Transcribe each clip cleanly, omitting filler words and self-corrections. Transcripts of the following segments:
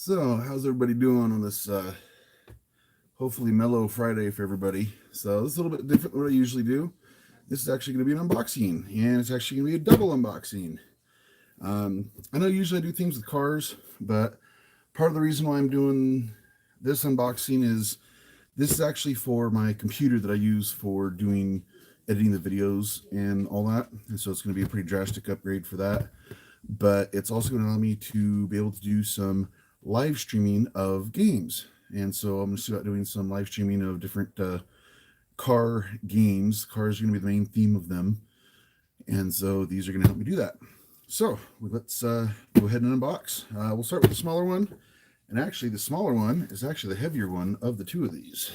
So, how's everybody doing on this hopefully mellow Friday for everybody? So, this is a little bit different than what I usually do. This is actually going to be an unboxing, and it's actually going to be a double unboxing. I know usually I do things with cars, but part of the reason why I'm doing this unboxing is this is actually for my computer that I use for doing editing the videos and all that. And so it's going to be a pretty drastic upgrade for that. But it's also going to allow me to be able to do some live streaming of games. And so I'm going to start doing some live streaming of different car games. Cars are going to be the main theme of them. And so these are going to help me do that. So let's go ahead and unbox. We'll start with the smaller one. And actually, the smaller one is actually the heavier one of the two of these.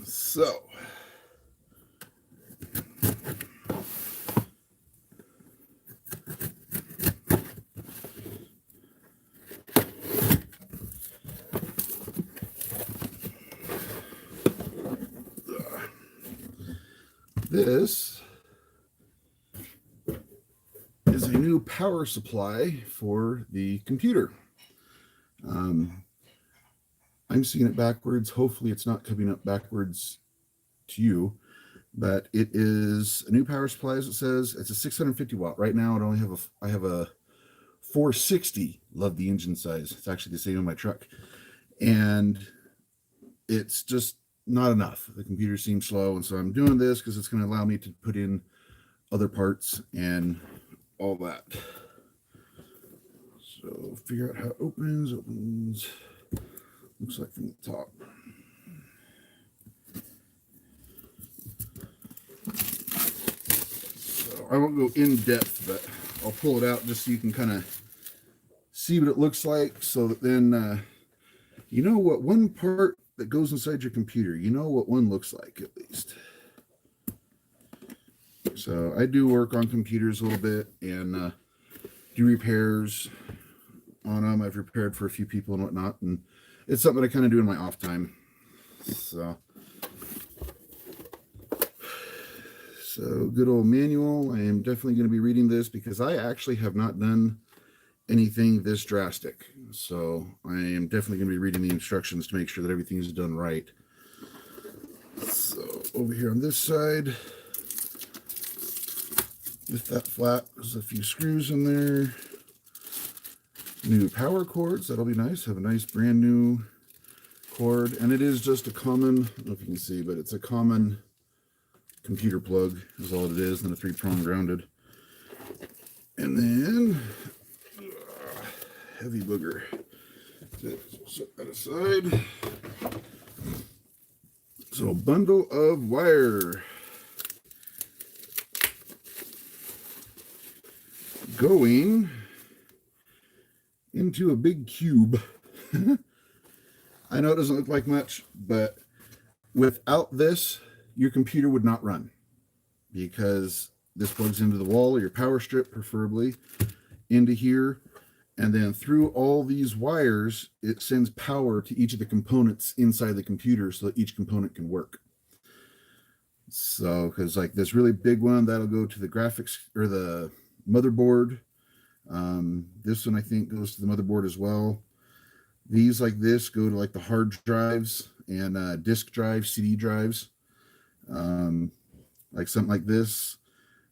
So, this is a new power supply for the computer. I'm seeing it backwards. Hopefully it's not coming up backwards to you, but it is a new power supply, as it says. It's a 650 watt. Right now I have a 460. Love the engine size. It's actually the same in my truck. And it's just not enough. The computer seems slow, and so I'm doing this because it's going to allow me to put in other parts and all that. So figure out how it opens. Looks like from the top. So I won't go in depth, but I'll pull it out just so you can kind of see what it looks like, so that then you know what one part that goes inside your computer, you know what one looks like at least. So I do work on computers a little bit and do repairs on them. I've repaired for a few people and whatnot, and it's something that I kind of do in my off time. So good old manual. I am definitely going to be reading this because I actually have not done anything this drastic. So I am definitely going to be reading the instructions to make sure that everything is done right. So over here on this side, with that flat, there's a few screws in there. New power cords, that'll be nice. Have a nice brand new cord, and it is just a common, I don't know if you can see, but it's a common computer plug is all it is, and a 3-prong grounded. And then heavy booger. Set that aside. So a bundle of wire going into a big cube. I know it doesn't look like much, but without this, your computer would not run, because this plugs into the wall, or your power strip preferably, into here, and then through all these wires, it sends power to each of the components inside the computer so that each component can work. So, because like this really big one, that'll go to the graphics or the motherboard. This one I think goes to the motherboard as well. These like this go to like the hard drives and disk drives, CD drives. Like something like this.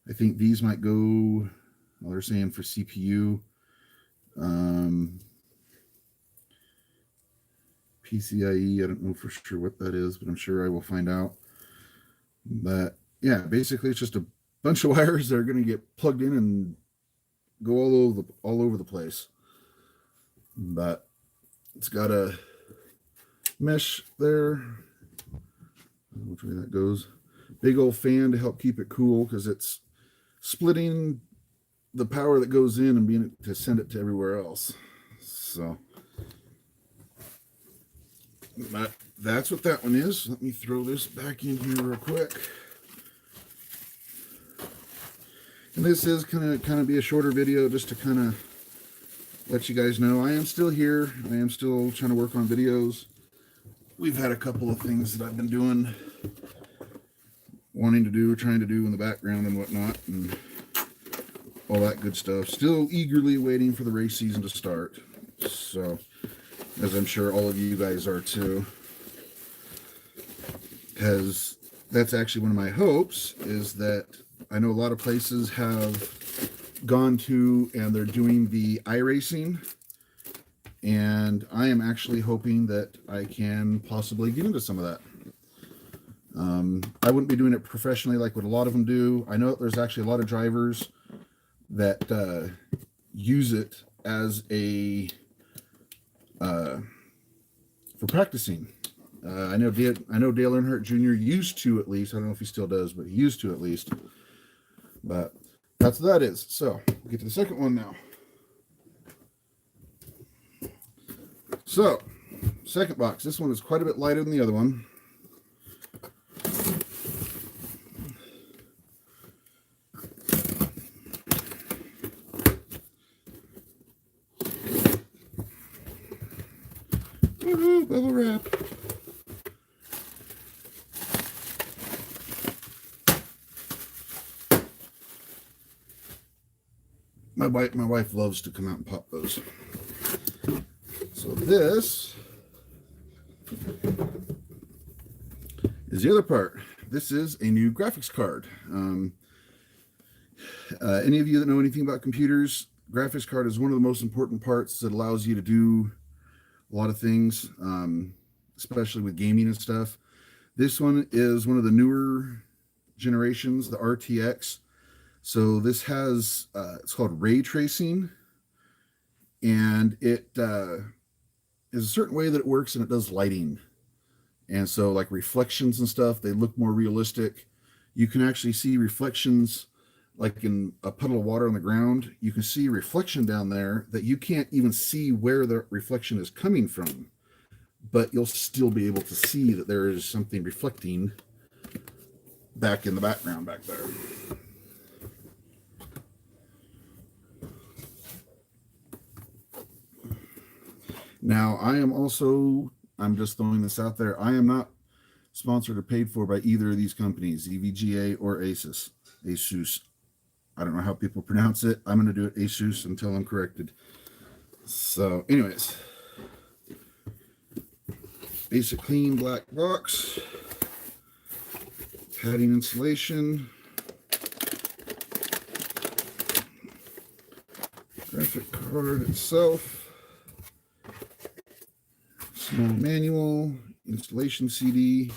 I think these might go, well, they're saying for CPU. PCIe, I don't know for sure what that is, but I'm sure I will find out. But yeah, basically it's just a bunch of wires that are going to get plugged in and go all over the place. But it's got a mesh there, which way that goes. Big old fan to help keep it cool, because it's splitting the power that goes in and being to send it to everywhere else. So but that's what that one is. Let me throw this back in here real quick. And this is kind of be a shorter video, just to kind of let you guys know I am still here. I am still trying to work on videos. We've had a couple of things that I've been doing, trying to do in the background and whatnot. And all that good stuff. Still eagerly waiting for the race season to start. So, as I'm sure all of you guys are too. Because that's actually one of my hopes, is that I know a lot of places have gone to and they're doing the iRacing, and I am actually hoping that I can possibly get into some of that. I wouldn't be doing it professionally like what a lot of them do. I know that there's actually a lot of drivers that use it as a for practicing. I know Dale Earnhardt Jr. used to, at least. I don't know if he still does, but he used to at least. But that's what that is. So we'll get to the second one now. So, second box. This one is quite a bit lighter than the other one. Woohoo, bubble wrap. My wife loves to come out and pop those. So this is the other part. This is a new graphics card. Any of you that know anything about computers, graphics card is one of the most important parts that allows you to do a lot of things, especially with gaming and stuff. This one is one of the newer generations, the RTX. So this has, it's called ray tracing, and it is a certain way that it works, and it does lighting. And so like reflections and stuff, they look more realistic. You can actually see reflections like in a puddle of water on the ground. You can see reflection down there that you can't even see where the reflection is coming from, but you'll still be able to see that there is something reflecting back in the background back there. Now, I'm just throwing this out there. I am not sponsored or paid for by either of these companies, EVGA or Asus. Asus. I don't know how people pronounce it. I'm going to do it Asus until I'm corrected. So, anyways. Basic clean black box. Padding insulation. Graphic card itself. Small manual, installation CD.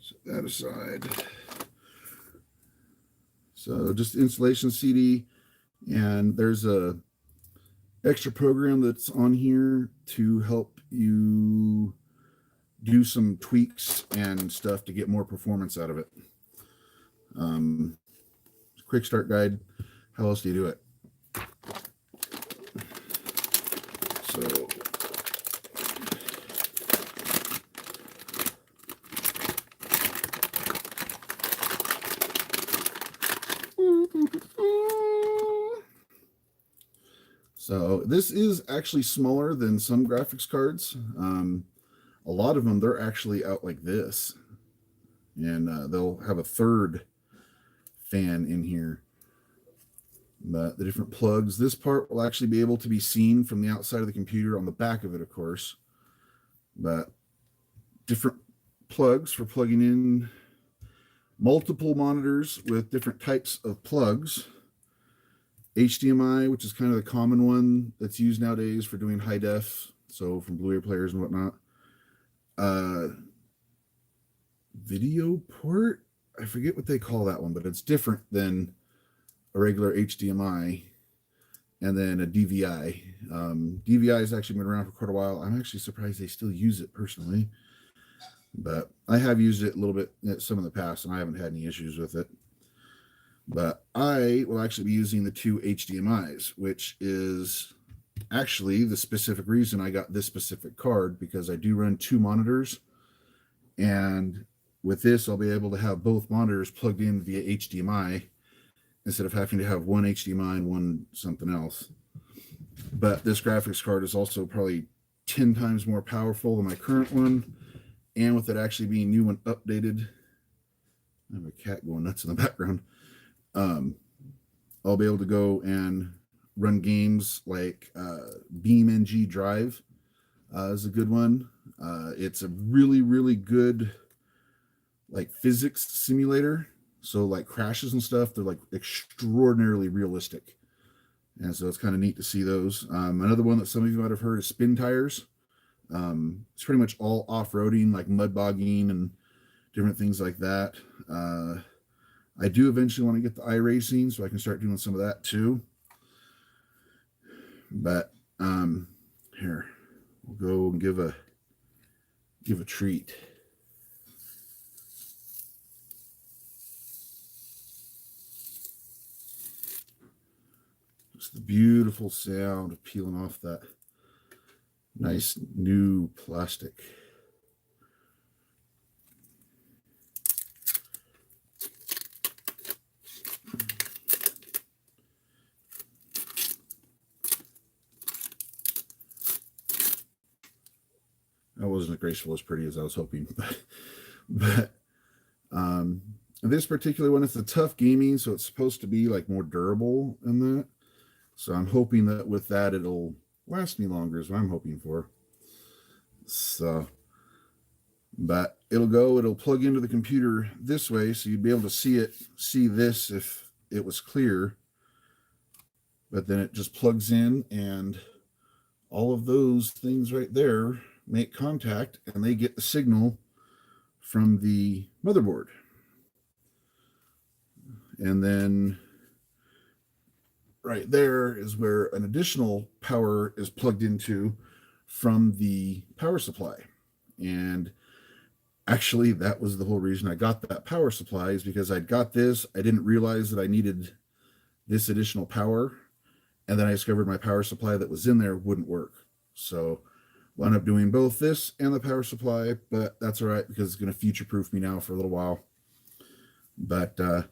Set that aside. So just installation CD, and there's a extra program that's on here to help you do some tweaks and stuff to get more performance out of it. Quick start guide. How else do you do it? So, this is actually smaller than some graphics cards. A lot of them, they're actually out like this, and they'll have a third fan in here. But the different plugs, this part will actually be able to be seen from the outside of the computer on the back of it, of course. But different plugs for plugging in multiple monitors with different types of plugs. HDMI, which is kind of the common one that's used nowadays for doing high def, so from Blu-ray players and whatnot. Video port, I forget what they call that one, but it's different than a regular HDMI, and then a DVI. DVI has actually been around for quite a while. I'm actually surprised they still use it personally, but I have used it a little bit some in the past, and I haven't had any issues with it. But I will actually be using the two HDMIs, which is actually the specific reason I got this specific card, because I do run two monitors, and with this I'll be able to have both monitors plugged in via HDMI instead of having to have one HDMI and one something else. But this graphics card is also probably 10 times more powerful than my current one, and with it actually being new and updated, I have a cat going nuts in the background. I'll be able to go and run games like BeamNG Drive is a good one. It's a really, really good like physics simulator. So like crashes and stuff, they're like extraordinarily realistic. And so it's kind of neat to see those. Another one that some of you might have heard is Spin Tires. It's pretty much all off-roading, like mud bogging and different things like that. I do eventually want to get the iRacing so I can start doing some of that too. But here, we'll go and give a treat. Just the beautiful sound of peeling off that nice new plastic. That wasn't as graceful as pretty as I was hoping, but this particular one, it's a tough gaming, so it's supposed to be like more durable in that. So I'm hoping that with that it'll last me longer is what I'm hoping for. So, but it'll plug into the computer this way, so you'd be able to see this if it was clear. But then it just plugs in, and all of those things right there make contact, and they get the signal from the motherboard. And then right there is where an additional power is plugged into from the power supply. And actually, that was the whole reason I got that power supply, is because I'd got this. I didn't realize that I needed this additional power. And then I discovered my power supply that was in there wouldn't work. So wound up doing both this and the power supply, but that's all right because it's going to future-proof me now for a little while. But I'm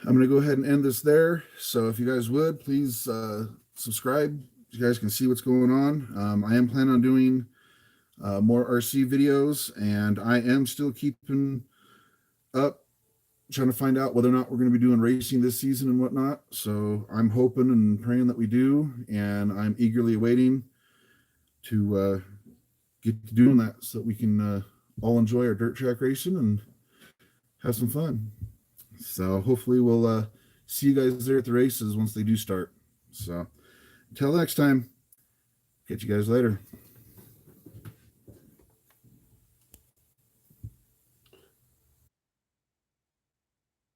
going to go ahead and end this there. So if you guys would, please subscribe. You guys can see what's going on. I am planning on doing more RC videos, and I am still keeping up, trying to find out whether or not we're going to be doing racing this season and whatnot. So I'm hoping and praying that we do, and I'm eagerly awaiting to get to doing that so that we can all enjoy our dirt track racing and have some fun. So hopefully we'll see you guys there at the races once they do start. So until next time, catch you guys later.